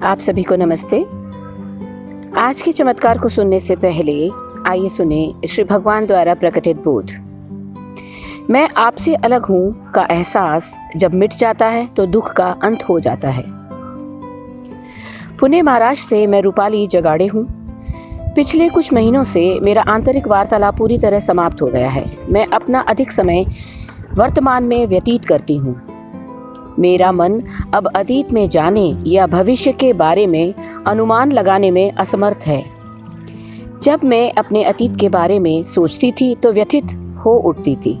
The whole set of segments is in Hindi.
आप सभी को नमस्ते। आज के चमत्कार को सुनने से पहले आइए सुने श्री भगवान द्वारा प्रकटित बोध। मैं आपसे अलग हूँ का एहसास जब मिट जाता है तो दुख का अंत हो जाता है। पुणे महाराष्ट्र से मैं रूपाली जगाड़े हूँ। पिछले कुछ महीनों से मेरा आंतरिक वार्तालाप पूरी तरह समाप्त हो गया है। मैं अपना अधिक समय वर्तमान में व्यतीत करती हूँ। मेरा मन अब अतीत में जाने या भविष्य के बारे में अनुमान लगाने में असमर्थ है। जब मैं अपने अतीत के बारे में सोचती थी तो व्यथित हो उठती थी।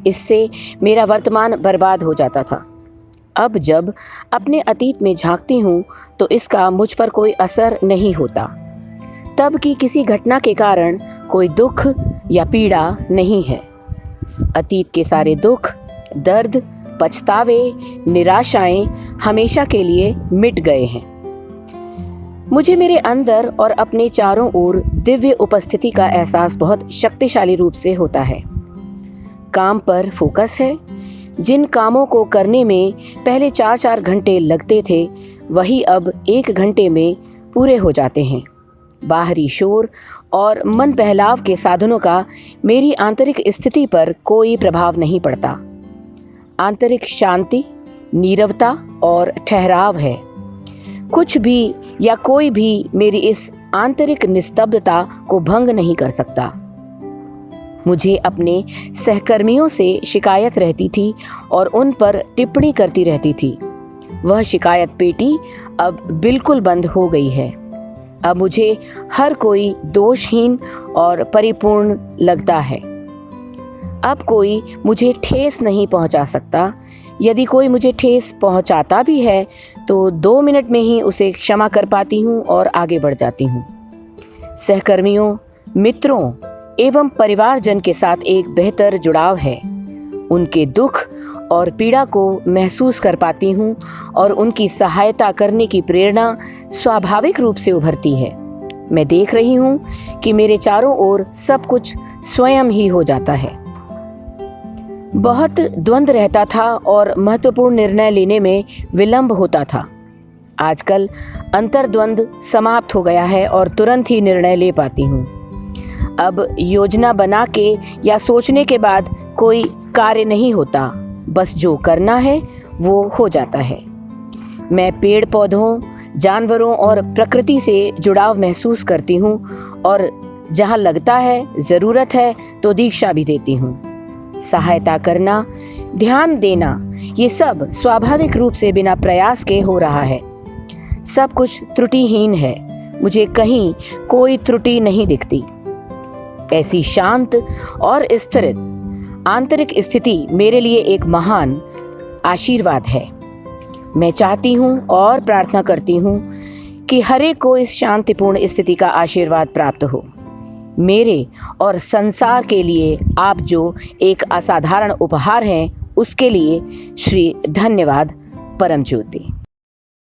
इससे मेरा वर्तमान बर्बाद हो जाता था। अब जब अपने अतीत में झांकती हूँ तो इसका मुझ पर कोई असर नहीं होता। तब की किसी घटना के कारण कोई दुख या पीड़ा नहीं है। अतीत के सारे दुख, दर्द, पछतावे, निराशाएं हमेशा के लिए मिट गए हैं। मुझे मेरे अंदर और अपने चारों ओर दिव्य उपस्थिति का एहसास बहुत शक्तिशाली रूप से होता है। काम पर फोकस है। जिन कामों को करने में पहले 4-4 घंटे लगते थे वही अब 1 घंटे में पूरे हो जाते हैं। बाहरी शोर और मन बहलाव के साधनों का मेरी आंतरिक स्थिति पर कोई प्रभाव नहीं पड़ता। आंतरिक शांति, नीरवता और ठहराव है। कुछ भी या कोई भी मेरी इस आंतरिक निस्तब्धता को भंग नहीं कर सकता। मुझे अपने सहकर्मियों से शिकायत रहती थी और उन पर टिप्पणी करती रहती थी। वह शिकायत पेटी अब बिल्कुल बंद हो गई है। अब मुझे हर कोई दोषहीन और परिपूर्ण लगता है। अब कोई मुझे ठेस नहीं पहुंचा सकता। यदि कोई मुझे ठेस पहुंचाता भी है तो 2 मिनट में ही उसे क्षमा कर पाती हूं और आगे बढ़ जाती हूं। सहकर्मियों, मित्रों एवं परिवारजन के साथ एक बेहतर जुड़ाव है। उनके दुख और पीड़ा को महसूस कर पाती हूं और उनकी सहायता करने की प्रेरणा स्वाभाविक रूप से उभरती है। मैं देख रही हूं कि मेरे चारों ओर सब कुछ स्वयं ही हो जाता है। बहुत द्वंद्व रहता था और महत्वपूर्ण निर्णय लेने में विलंब होता था। आजकल अंतर्द्वंद समाप्त हो गया है और तुरंत ही निर्णय ले पाती हूँ। अब योजना बना के या सोचने के बाद कोई कार्य नहीं होता। बस जो करना है वो हो जाता है। मैं पेड़ पौधों, जानवरों और प्रकृति से जुड़ाव महसूस करती हूँ और जहाँ लगता है ज़रूरत है तो दीक्षा भी देती हूँ। सहायता करना, ध्यान देना, ये सब स्वाभाविक रूप से बिना प्रयास के हो रहा है। सब कुछ त्रुटिहीन है। मुझे कहीं कोई त्रुटि नहीं दिखती। ऐसी शांत और स्थिर आंतरिक स्थिति मेरे लिए एक महान आशीर्वाद है। मैं चाहती हूँ और प्रार्थना करती हूँ कि हर एक को इस शांतिपूर्ण स्थिति का आशीर्वाद प्राप्त हो। मेरे और संसार के लिए आप जो एक असाधारण उपहार हैं उसके लिए श्री धन्यवाद परम ज्योति।